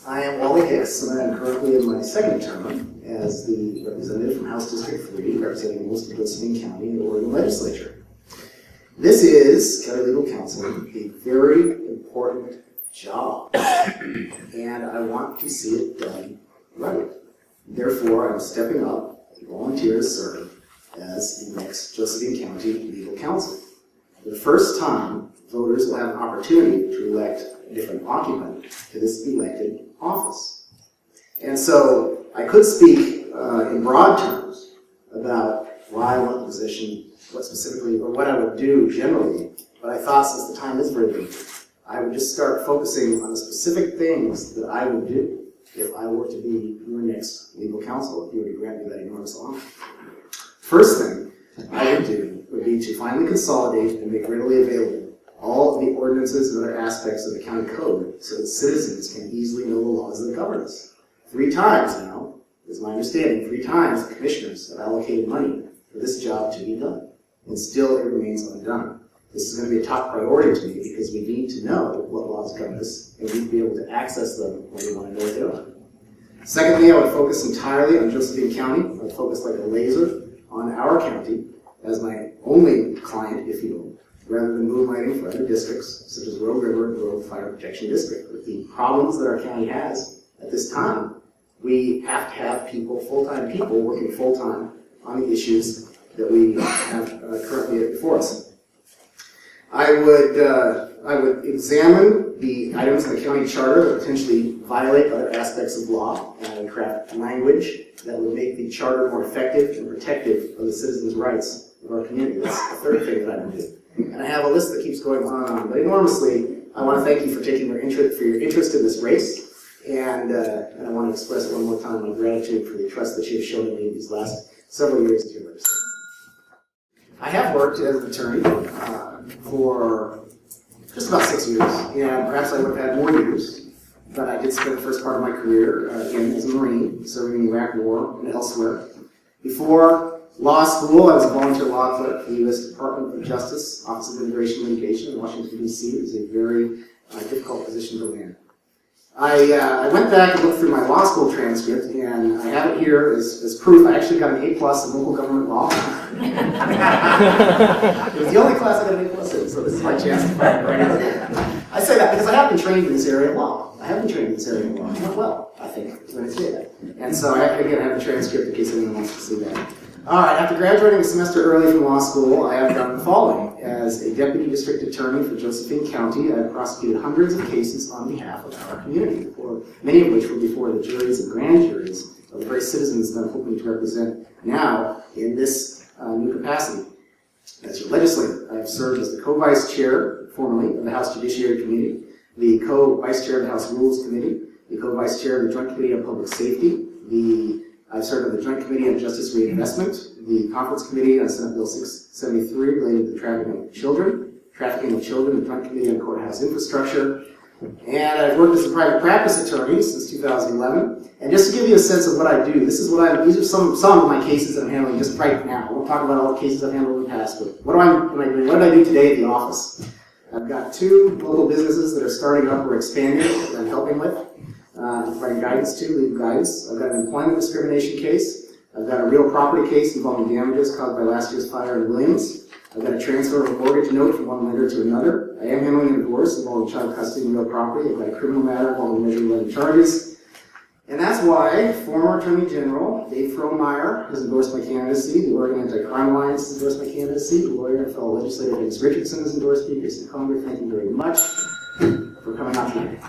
I am Wally Hicks, and I am currently in my second term as the representative from House District 3, representing most of Josephine County in the Oregon Legislature. This is, County Legal Counsel, a very important job, and I want to see it done right. Therefore, I'm stepping up to volunteer to serve as the next Josephine County Legal Counsel. For the first time, voters will have an opportunity to elect a different occupant to this elected office. And so I could speak in broad terms about why I want the position, what specifically, or what I would do generally, but I thought since the time is very limited, I would just start focusing on the specific things that I would do if I were to be your next legal counsel, if you were to grant me that enormous honor. First thing I would do would be to finally consolidate and make readily available all of the ordinances and other aspects of the county code so that citizens can easily know the laws that govern us. 3 times now, is my understanding, 3 times the commissioners have allocated money for this job to be done, and still it remains undone. This is going to be a top priority to me because we need to know what laws govern us, and we need to be able to access them when we want to know what they are. Secondly, I would focus entirely on Josephine County. I would focus like a laser on our county as my only client, if you will, rather than moonlighting for other districts, such as Rogue River and Rogue Fire Protection District. With the problems that our county has at this time, we have to have people, full-time people, working full-time on the issues that we have currently before us. I would examine the items in the county charter that potentially violate other aspects of law, and I would craft language that would make the charter more effective and protective of the citizens' rights of our community. That's the third thing that I would do. And I have a list that keeps going on and on. But enormously, I want to thank you for taking your interest in this race. And I want to express one more time my gratitude for the trust that you have shown in me these last several years as your legislator. I have worked as an attorney for just about 6 years. And perhaps I would have had more years. But I did spend the first part of my career again as a Marine, serving in the Iraq War and elsewhere. Before law school, I was a volunteer law clerk for the U.S. Department of Justice, Office of Immigration and Litigation in Washington, D.C. It was a very difficult position to land. I went back and looked through my law school transcript, and I have it here as proof. I actually got an A+ in local government law. It was the only class I got an A+ in, so this is my chance to find it right now. I say that because I have been trained in this area of law. I have been trained in this area of law. Not well, I think, when I say that. And so I have a transcript in case anyone wants to see that. All right, after graduating a semester early from law school, I have done the following. As a deputy district attorney for Josephine County, I have prosecuted hundreds of cases on behalf of our community, many of which were before the juries and grand juries of the very citizens that I'm hoping to represent now in this new capacity. As your legislator, I have served as the co-vice chair, formerly, of the House Judiciary Committee, the co-vice chair of the House Rules Committee, the co-vice chair of the Joint Committee on Public Safety, I've served on the Joint Committee on Justice Reinvestment, the Conference Committee on Senate Bill 673 related to the trafficking of children, the Joint Committee on Courthouse Infrastructure, and I've worked as a private practice attorney since 2011. And just to give you a sense of what I do, these are some of my cases that I'm handling just right now. I won't talk about all the cases I've handled in the past, but what did I do today at the office? I've got 2 local businesses that are starting up or expanding that I'm helping with. Providing guidance to, legal guidance. I've got an employment discrimination case. I've got a real property case involving damages caused by last year's fire in Williams. I've got a transfer of a mortgage note from one lender to another. I am handling a divorce involving child custody and real property. I've got a criminal matter involving measure-related charges. And that's why former Attorney General Dave Frohnmeyer has endorsed my candidacy. The Oregon Anti-Crime Alliance has endorsed my candidacy. The lawyer and fellow legislator Dennis Richardson has endorsed me. Jason Conger, thank you very much for coming out tonight.